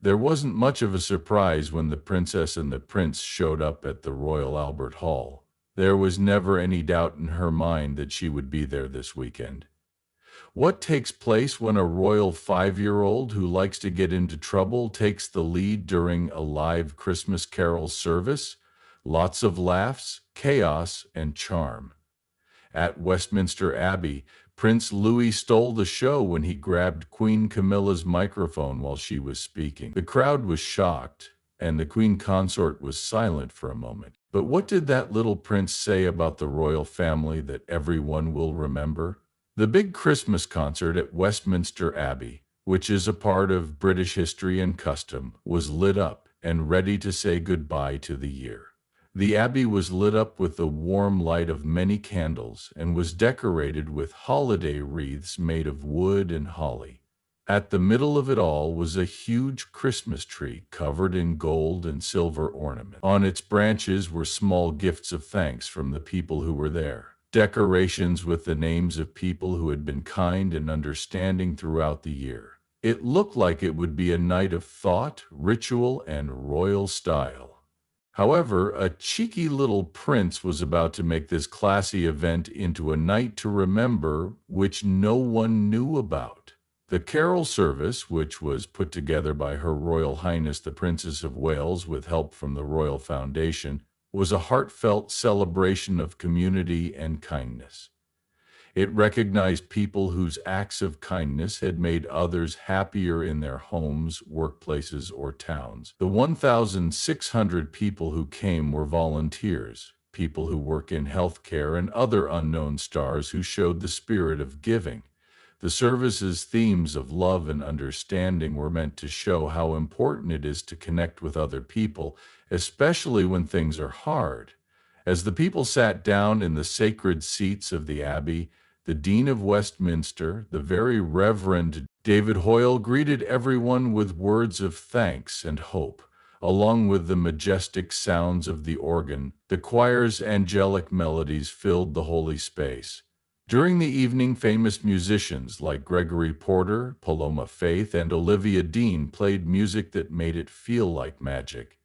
There wasn't much of a surprise when the princess and the prince showed up at the Royal Albert Hall. There was never any doubt in her mind that she would be there this weekend. What takes place when a royal 5-year-old who likes to get into trouble takes the lead during a live Christmas carol service? Lots of laughs, chaos, and charm. At Westminster Abbey, Prince Louis stole the show when he grabbed Queen Camilla's microphone while she was speaking. The crowd was shocked, and the Queen Consort was silent for a moment. But what did that little prince say about the royal family that everyone will remember? The big Christmas concert at Westminster Abbey, which is a part of British history and custom, was lit up and ready to say goodbye to the year. The abbey was lit up with the warm light of many candles and was decorated with holiday wreaths made of wood and holly. At the middle of it all was a huge Christmas tree covered in gold and silver ornaments. On its branches were small gifts of thanks from the people who were there. Decorations with the names of people who had been kind and understanding throughout the year. It looked like it would be a night of thought, ritual, and royal style. However, a cheeky little prince was about to make this classy event into a night to remember which no one knew about. The carol service, which was put together by Her Royal Highness the Princess of Wales with help from the Royal Foundation, was a heartfelt celebration of community and kindness. It recognized people whose acts of kindness had made others happier in their homes, workplaces, or towns. The 1,600 people who came were volunteers, people who work in healthcare and other unknown stars who showed the spirit of giving. The service's themes of love and understanding were meant to show how important it is to connect with other people, especially when things are hard. As the people sat down in the sacred seats of the Abbey, the Dean of Westminster, the Very Reverend David Hoyle, greeted everyone with words of thanks and hope. Along with the majestic sounds of the organ, the choir's angelic melodies filled the holy space. During the evening, famous musicians like Gregory Porter, Paloma Faith, and Olivia Dean played music that made it feel like magic.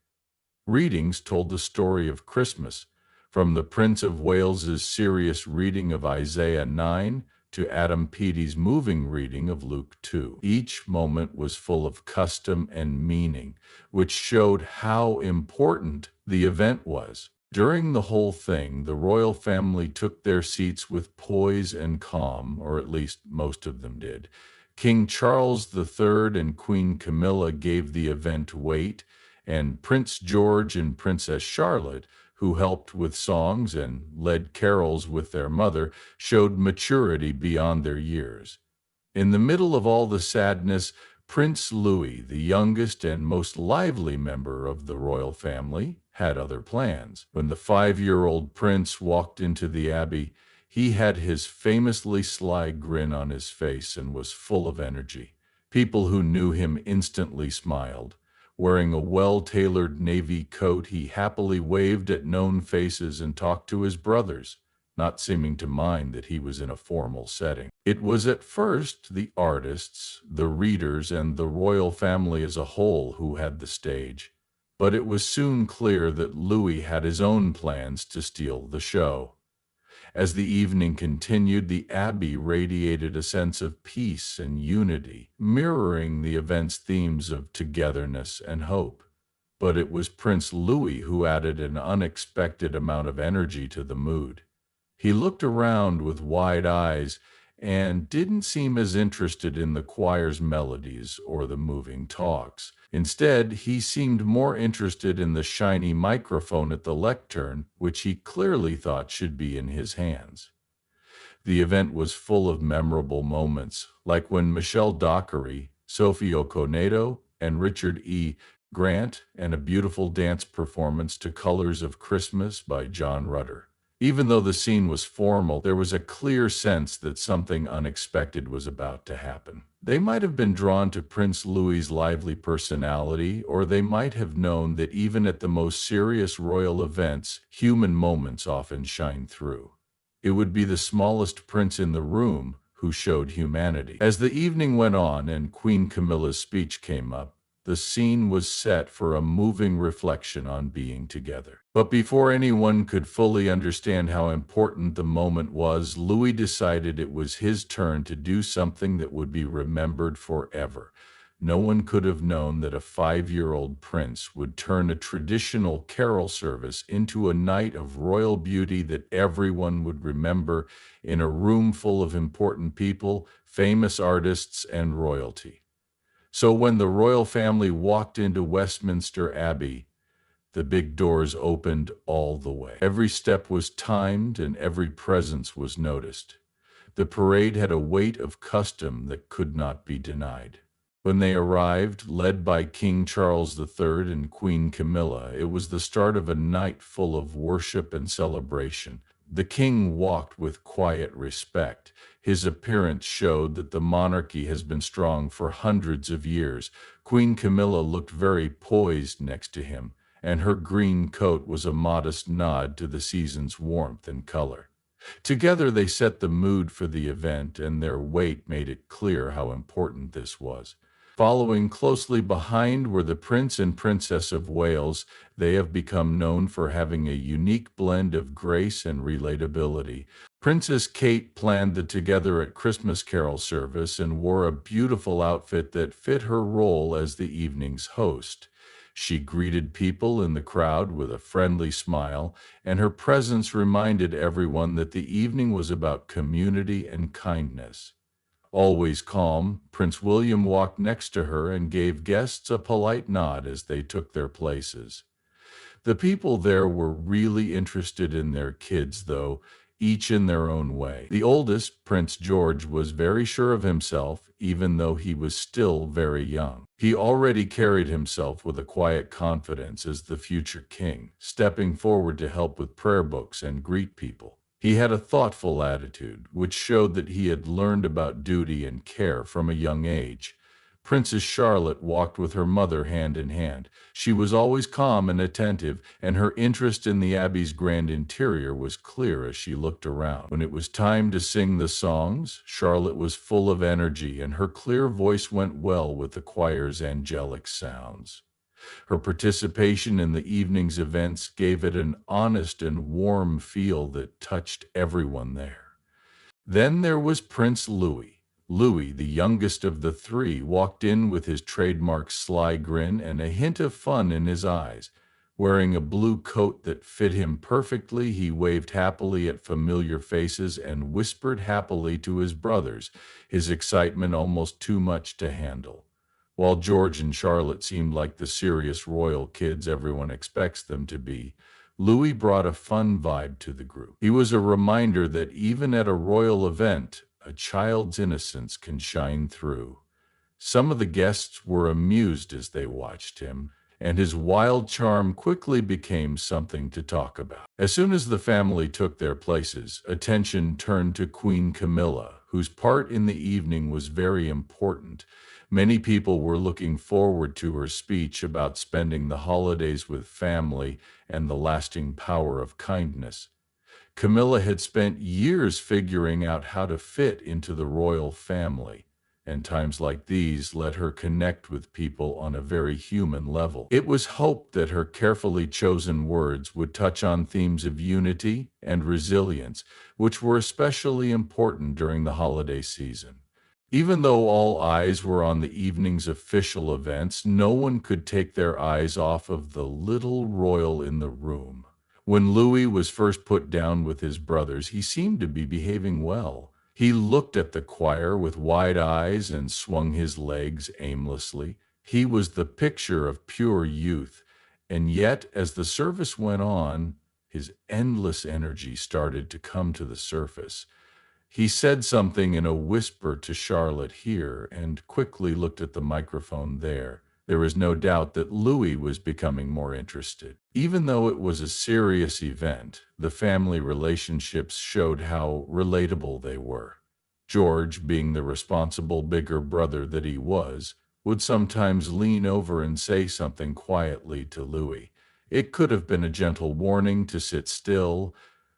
Readings told the story of Christmas, from the Prince of Wales's serious reading of Isaiah 9 to Adam Peaty's moving reading of Luke 2. Each moment was full of custom and meaning, which showed how important the event was. During the whole thing, the royal family took their seats with poise and calm, or at least most of them did. King Charles III and Queen Camilla gave the event weight, and Prince George and Princess Charlotte, who helped with songs and led carols with their mother, showed maturity beyond their years. In the middle of all the sadness, Prince Louis, the youngest and most lively member of the royal family, had other plans. When the 5-year-old prince walked into the abbey, he had his famously sly grin on his face and was full of energy. People who knew him instantly smiled. Wearing a well-tailored navy coat, he happily waved at known faces and talked to his brothers, not seeming to mind that he was in a formal setting. It was at first the artists, the readers, and the royal family as a whole who had the stage, but it was soon clear that Louis had his own plans to steal the show. As the evening continued, the Abbey radiated a sense of peace and unity, mirroring the event's themes of togetherness and hope. But it was Prince Louis who added an unexpected amount of energy to the mood. He looked around with wide eyes and didn't seem as interested in the choir's melodies or the moving talks. Instead, he seemed more interested in the shiny microphone at the lectern, which he clearly thought should be in his hands. The event was full of memorable moments, like when Michelle Dockery, Sophie Okonedo, and Richard E. Grant, and a beautiful dance performance to Colors of Christmas by John Rutter. Even though the scene was formal, there was a clear sense that something unexpected was about to happen. They might have been drawn to Prince Louis's lively personality, or they might have known that even at the most serious royal events, human moments often shine through. It would be the smallest prince in the room who showed humanity. As the evening went on and Queen Camilla's speech came up, The scene was set for a moving reflection on being together. But before anyone could fully understand how important the moment was, Louis decided it was his turn to do something that would be remembered forever. No one could have known that a 5-year-old prince would turn a traditional carol service into a night of royal beauty that everyone would remember in a room full of important people, famous artists, and royalty. So when the royal family walked into Westminster Abbey, the big doors opened all the way. Every step was timed and every presence was noticed. The parade had a weight of custom that could not be denied. When they arrived, led by King Charles III and Queen Camilla, it was the start of a night full of worship and celebration. The king walked with quiet respect. His appearance showed that the monarchy has been strong for hundreds of years. Queen Camilla looked very poised next to him, and her green coat was a modest nod to the season's warmth and color. Together they set the mood for the event, and their weight made it clear how important this was. Following closely behind were the Prince and Princess of Wales. They have become known for having a unique blend of grace and relatability. Princess Kate planned the Together at Christmas Carol service and wore a beautiful outfit that fit her role as the evening's host. She greeted people in the crowd with a friendly smile, and her presence reminded everyone that the evening was about community and kindness. Always calm, Prince William walked next to her and gave guests a polite nod as they took their places. The people there were really interested in their kids, though, each in their own way. The oldest, Prince George, was very sure of himself, even though he was still very young. He already carried himself with a quiet confidence as the future king, stepping forward to help with prayer books and greet people. He had a thoughtful attitude, which showed that he had learned about duty and care from a young age. Princess Charlotte walked with her mother hand in hand. She was always calm and attentive, and her interest in the Abbey's grand interior was clear as she looked around. When it was time to sing the songs, Charlotte was full of energy, and her clear voice went well with the choir's angelic sounds. Her participation in the evening's events gave it an honest and warm feel that touched everyone there. Then there was Prince Louis. Louis, the youngest of the three, walked in with his trademark sly grin and a hint of fun in his eyes. Wearing a blue coat that fit him perfectly, he waved happily at familiar faces and whispered happily to his brothers, his excitement almost too much to handle. While George and Charlotte seemed like the serious royal kids everyone expects them to be, Louis brought a fun vibe to the group. He was a reminder that even at a royal event, a child's innocence can shine through. Some of the guests were amused as they watched him, and his wild charm quickly became something to talk about. As soon as the family took their places, attention turned to Queen Camilla, whose part in the evening was very important. Many people were looking forward to her speech about spending the holidays with family and the lasting power of kindness. Camilla had spent years figuring out how to fit into the royal family, and times like these let her connect with people on a very human level. It was hoped that her carefully chosen words would touch on themes of unity and resilience, which were especially important during the holiday season. Even though all eyes were on the evening's official events, no one could take their eyes off of the little royal in the room. When Louis was first put down with his brothers, he seemed to be behaving well. He looked at the choir with wide eyes and swung his legs aimlessly. He was the picture of pure youth, and yet as the service went on, his endless energy started to come to the surface. He said something in a whisper to Charlotte here and quickly looked at the microphone there. There was no doubt that Louis was becoming more interested. Even though it was a serious event, the family relationships showed how relatable they were. George, being the responsible bigger brother that he was, would sometimes lean over and say something quietly to Louis. It could have been a gentle warning to sit still.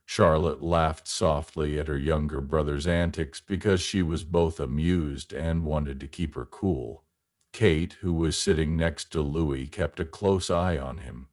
Charlotte laughed softly at her younger brother's antics because she was both amused and wanted to keep her cool. Kate, who was sitting next to Louie, kept a close eye on him.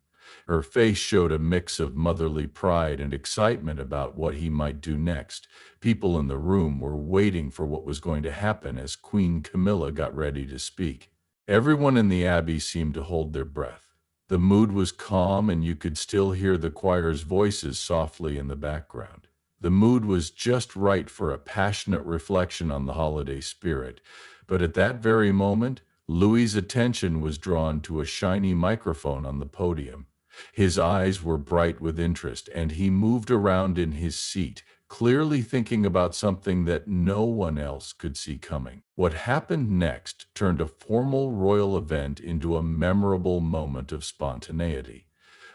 Her face showed a mix of motherly pride and excitement about what he might do next. People in the room were waiting for what was going to happen as Queen Camilla got ready to speak. Everyone in the abbey seemed to hold their breath. The mood was calm, and you could still hear the choir's voices softly in the background. The mood was just right for a passionate reflection on the holiday spirit. But at that very moment, Louis's attention was drawn to a shiny microphone on the podium. His eyes were bright with interest, and he moved around in his seat, clearly thinking about something that no one else could see coming. What happened next turned a formal royal event into a memorable moment of spontaneity.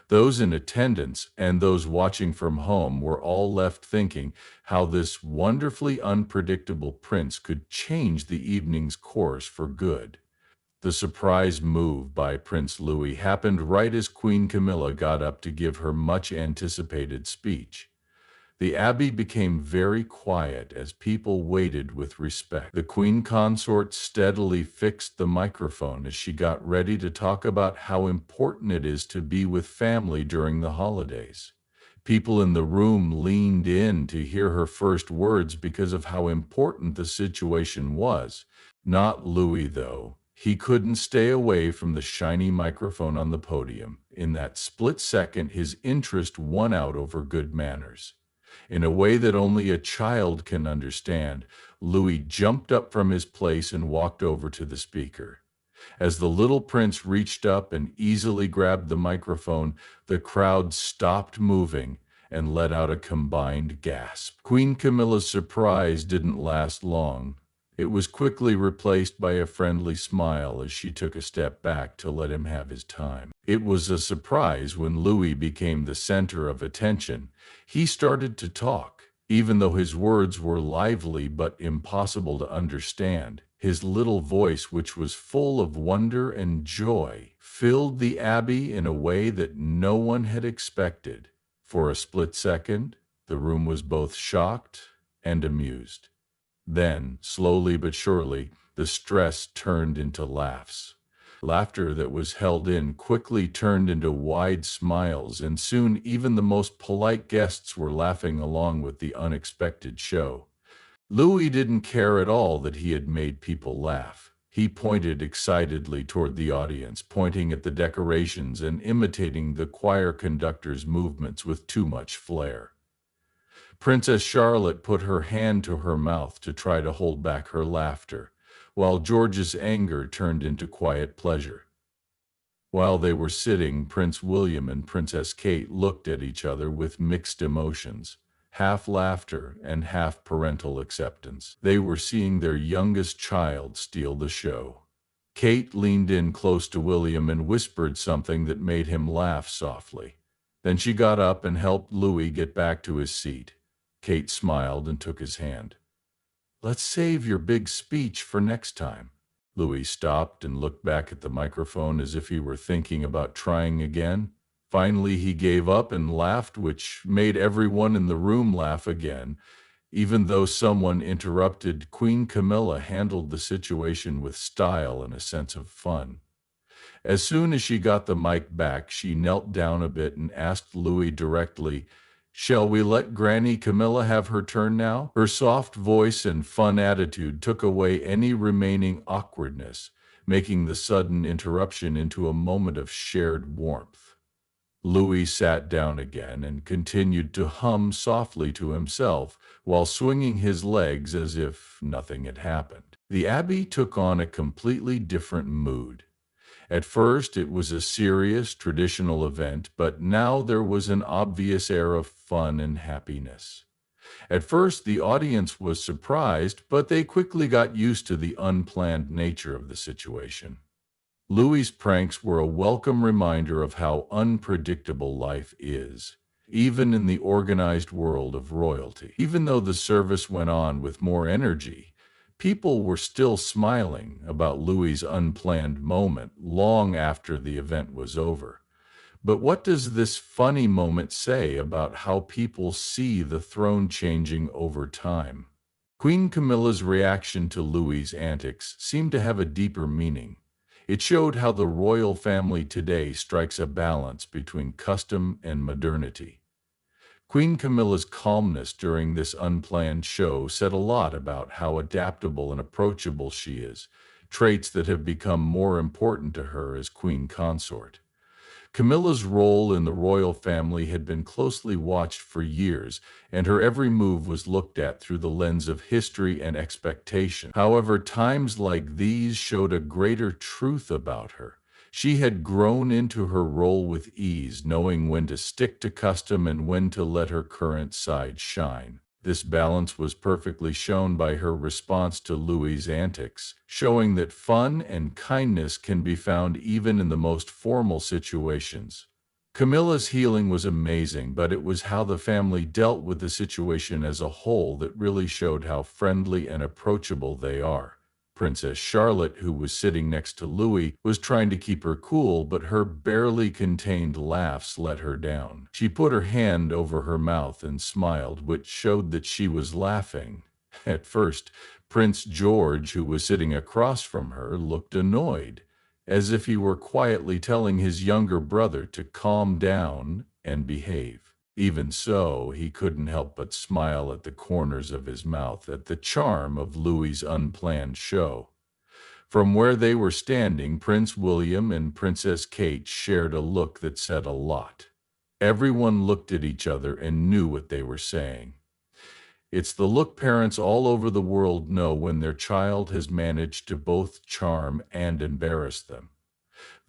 Those in attendance and those watching from home were all left thinking how this wonderfully unpredictable prince could change the evening's course for good. The surprise move by Prince Louis happened right as Queen Camilla got up to give her much-anticipated speech. The abbey became very quiet as people waited with respect. The Queen Consort steadily fixed the microphone as she got ready to talk about how important it is to be with family during the holidays. People in the room leaned in to hear her first words because of how important the situation was. Not Louis, though. He couldn't stay away from the shiny microphone on the podium. In that split second, his interest won out over good manners. In a way that only a child can understand, Louis jumped up from his place and walked over to the speaker. As the little prince reached up and easily grabbed the microphone, the crowd stopped moving and let out a combined gasp. Queen Camilla's surprise didn't last long. It was quickly replaced by a friendly smile as she took a step back to let him have his time. It was a surprise when Louis became the center of attention. He started to talk, even though his words were lively but impossible to understand. His little voice, which was full of wonder and joy, filled the abbey in a way that no one had expected. For a split second, the room was both shocked and amused. Then, slowly but surely, the stress turned into laughs. Laughter that was held in quickly turned into wide smiles, and soon even the most polite guests were laughing along with the unexpected show. Louis didn't care at all that he had made people laugh. He pointed excitedly toward the audience, pointing at the decorations and imitating the choir conductor's movements with too much flair. Princess Charlotte put her hand to her mouth to try to hold back her laughter, while George's anger turned into quiet pleasure. While they were sitting, Prince William and Princess Kate looked at each other with mixed emotions, half laughter and half parental acceptance. They were seeing their youngest child steal the show. Kate leaned in close to William and whispered something that made him laugh softly. Then she got up and helped Louis get back to his seat. Kate smiled and took his hand. "Let's save your big speech for next time." Louis stopped and looked back at the microphone as if he were thinking about trying again. Finally, he gave up and laughed, which made everyone in the room laugh again. Even though someone interrupted, Queen Camilla handled the situation with style and a sense of fun. As soon as she got the mic back, she knelt down a bit and asked Louis directly, "Shall we let Granny Camilla have her turn now?" Her soft voice and fun attitude took away any remaining awkwardness, making the sudden interruption into a moment of shared warmth. Louis sat down again and continued to hum softly to himself while swinging his legs as if nothing had happened. The Abbey took on a completely different mood. At first, it was a serious, traditional event, but now there was an obvious air of fun and happiness. At first, the audience was surprised, but they quickly got used to the unplanned nature of the situation. Louis's pranks were a welcome reminder of how unpredictable life is, even in the organized world of royalty. Even though the service went on with more energy, people were still smiling about Louis's unplanned moment long after the event was over. But what does this funny moment say about how people see the throne changing over time? Queen Camilla's reaction to Louis's antics seemed to have a deeper meaning. It showed how the royal family today strikes a balance between custom and modernity. Queen Camilla's calmness during this unplanned show said a lot about how adaptable and approachable she is, traits that have become more important to her as Queen Consort. Camilla's role in the royal family had been closely watched for years, and her every move was looked at through the lens of history and expectation. However, times like these showed a greater truth about her. She had grown into her role with ease, knowing when to stick to custom and when to let her current side shine. This balance was perfectly shown by her response to Louie's antics, showing that fun and kindness can be found even in the most formal situations. Camilla's healing was amazing, but it was how the family dealt with the situation as a whole that really showed how friendly and approachable they are. Princess Charlotte, who was sitting next to Louis, was trying to keep her cool, but her barely contained laughs let her down. She put her hand over her mouth and smiled, which showed that she was laughing. At first, Prince George, who was sitting across from her, looked annoyed, as if he were quietly telling his younger brother to calm down and behave. Even so, he couldn't help but smile at the corners of his mouth at the charm of Louis's unplanned show. From where they were standing, Prince William and Princess Kate shared a look that said a lot. Everyone looked at each other and knew what they were saying. It's the look parents all over the world know when their child has managed to both charm and embarrass them.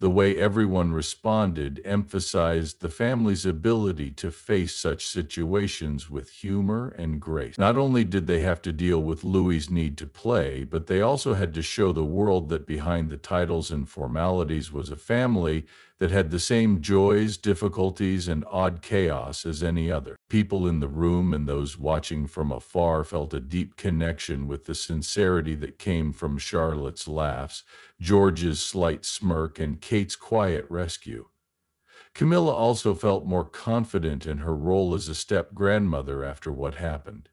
The way everyone responded emphasized the family's ability to face such situations with humor and grace. Not only did they have to deal with Louis's need to play, but they also had to show the world that behind the titles and formalities was a family that had the same joys, difficulties, and odd chaos as any other. People in the room and those watching from afar felt a deep connection with the sincerity that came from Charlotte's laughs, George's slight smirk, and Kate's quiet rescue. Camilla also felt more confident in her role as a step-grandmother after what happened.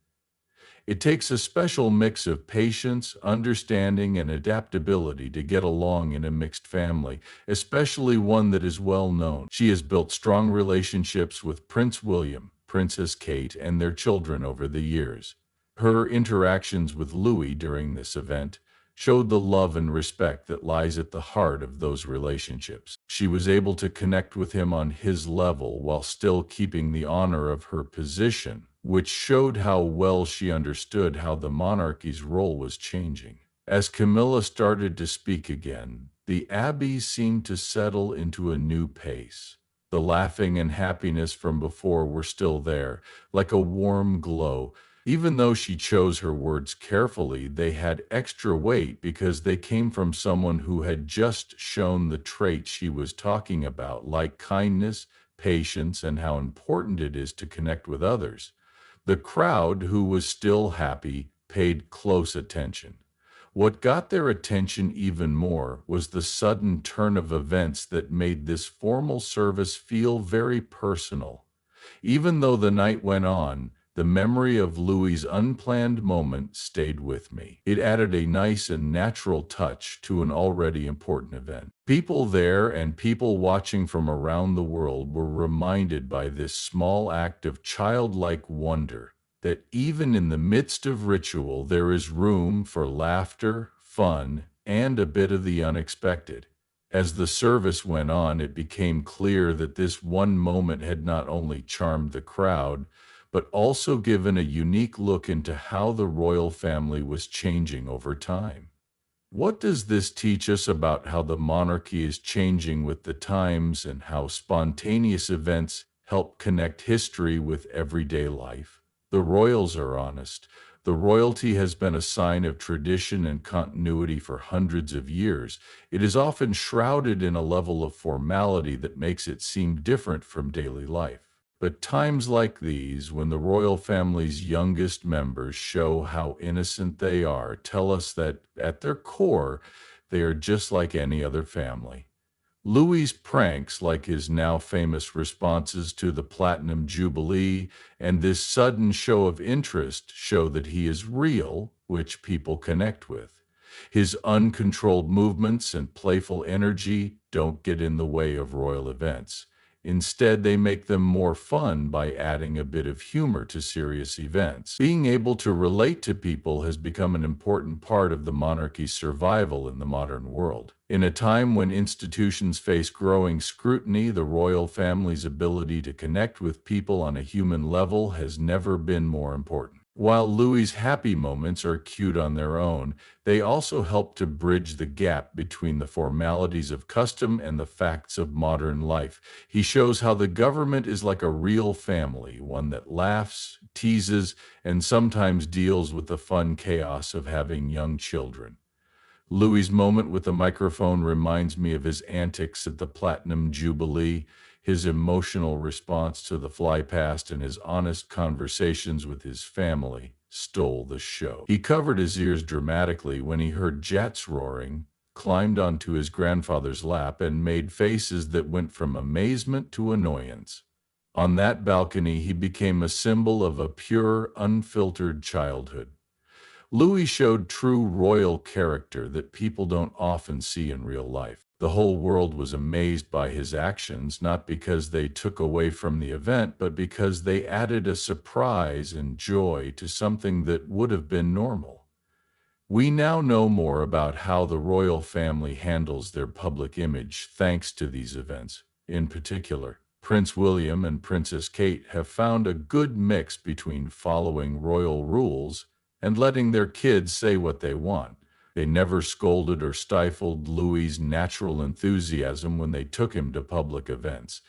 It takes a special mix of patience, understanding, and adaptability to get along in a mixed family, especially one that is well known. She has built strong relationships with Prince William, Princess Kate, and their children over the years. Her interactions with Louis during this event showed the love and respect that lies at the heart of those relationships. She was able to connect with him on his level while still keeping the honor of her position, which showed how well she understood how the monarchy's role was changing. As Camilla started to speak again, the Abbey seemed to settle into a new pace. The laughing and happiness from before were still there, like a warm glow. Even though she chose her words carefully, they had extra weight because they came from someone who had just shown the traits she was talking about, like kindness, patience, and how important it is to connect with others. The crowd, who was still happy, paid close attention. What got their attention even more was the sudden turn of events that made this formal service feel very personal. Even though the night went on, the memory of Louis's unplanned moment stayed with me. It added a nice and natural touch to an already important event. People there and people watching from around the world were reminded by this small act of childlike wonder that even in the midst of ritual there is room for laughter, fun, and a bit of the unexpected. As the service went on, it became clear that this one moment had not only charmed the crowd, but also given a unique look into how the royal family was changing over time. What does this teach us about how the monarchy is changing with the times and how spontaneous events help connect history with everyday life? The royals are honest. The royalty has been a sign of tradition and continuity for hundreds of years. It is often shrouded in a level of formality that makes it seem different from daily life. But times like these, when the royal family's youngest members show how innocent they are, tell us that, at their core, they are just like any other family. Louis's pranks, like his now famous responses to the Platinum Jubilee, and this sudden show of interest show that he is real, which people connect with. His uncontrolled movements and playful energy don't get in the way of royal events. Instead, they make them more fun by adding a bit of humor to serious events. Being able to relate to people has become an important part of the monarchy's survival in the modern world. In a time when institutions face growing scrutiny, the royal family's ability to connect with people on a human level has never been more important. While Louis's happy moments are cute on their own, they also help to bridge the gap between the formalities of custom and the facts of modern life. He shows how the government is like a real family, one that laughs, teases, and sometimes deals with the fun chaos of having young children. Louis's moment with the microphone reminds me of his antics at the Platinum Jubilee. His emotional response to the flypast and his honest conversations with his family stole the show. He covered his ears dramatically when he heard jets roaring, climbed onto his grandfather's lap, and made faces that went from amazement to annoyance. On that balcony, he became a symbol of a pure, unfiltered childhood. Louis showed true royal character that people don't often see in real life. The whole world was amazed by his actions, not because they took away from the event, but because they added a surprise and joy to something that would have been normal. We now know more about how the royal family handles their public image thanks to these events. In particular, Prince William and Princess Kate have found a good mix between following royal rules and letting their kids say what they want. They never scolded or stifled Louis's natural enthusiasm when they took him to public events.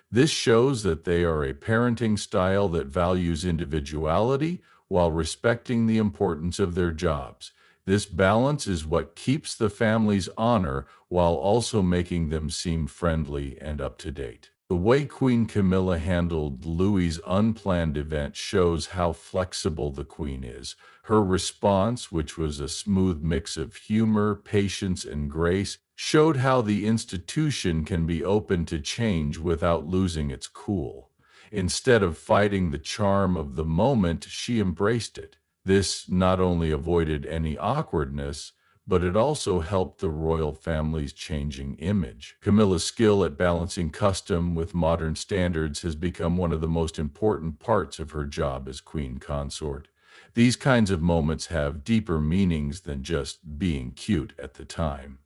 This shows that they are a parenting style that values individuality while respecting the importance of their jobs. This balance is what keeps the family's honor while also making them seem friendly and up to date. The way Queen Camilla handled Louis's unplanned event shows how flexible the Queen is. Her response, which was a smooth mix of humor, patience, and grace, showed how the institution can be open to change without losing its cool. Instead of fighting the charm of the moment, she embraced it. This not only avoided any awkwardness, but it also helped the royal family's changing image. Camilla's skill at balancing custom with modern standards has become one of the most important parts of her job as Queen Consort. These kinds of moments have deeper meanings than just being cute at the time.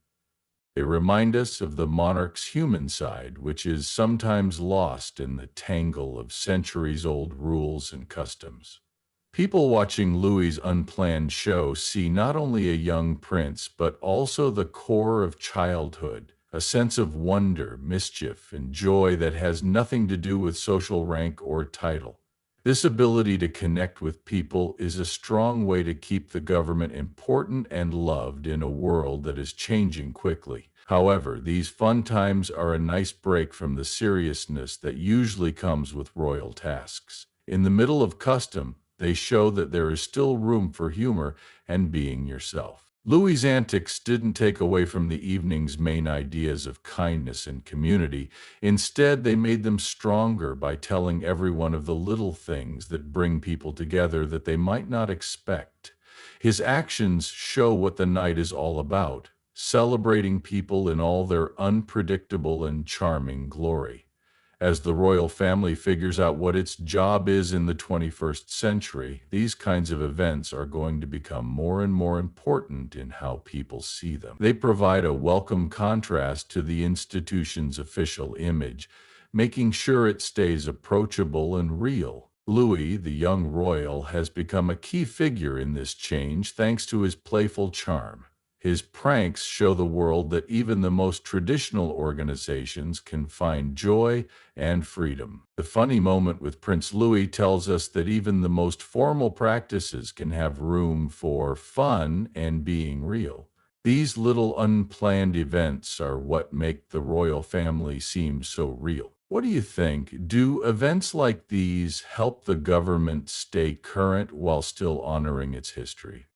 They remind us of the monarch's human side, which is sometimes lost in the tangle of centuries-old rules and customs. People watching Louis's unplanned show see not only a young prince, but also the core of childhood, a sense of wonder, mischief, and joy that has nothing to do with social rank or title. This ability to connect with people is a strong way to keep the government important and loved in a world that is changing quickly. However, these fun times are a nice break from the seriousness that usually comes with royal tasks. In the middle of custom, they show that there is still room for humor and being yourself. Louis's antics didn't take away from the evening's main ideas of kindness and community. Instead, they made them stronger by telling everyone of the little things that bring people together that they might not expect. His actions show what the night is all about, celebrating people in all their unpredictable and charming glory. As the royal family figures out what its job is in the 21st century, these kinds of events are going to become more and more important in how people see them. They provide a welcome contrast to the institution's official image, making sure it stays approachable and real. Louis, the young royal, has become a key figure in this change thanks to his playful charm. His pranks show the world that even the most traditional organizations can find joy and freedom. The funny moment with Prince Louis tells us that even the most formal practices can have room for fun and being real. These little unplanned events are what make the royal family seem so real. What do you think? Do events like these help the government stay current while still honoring its history?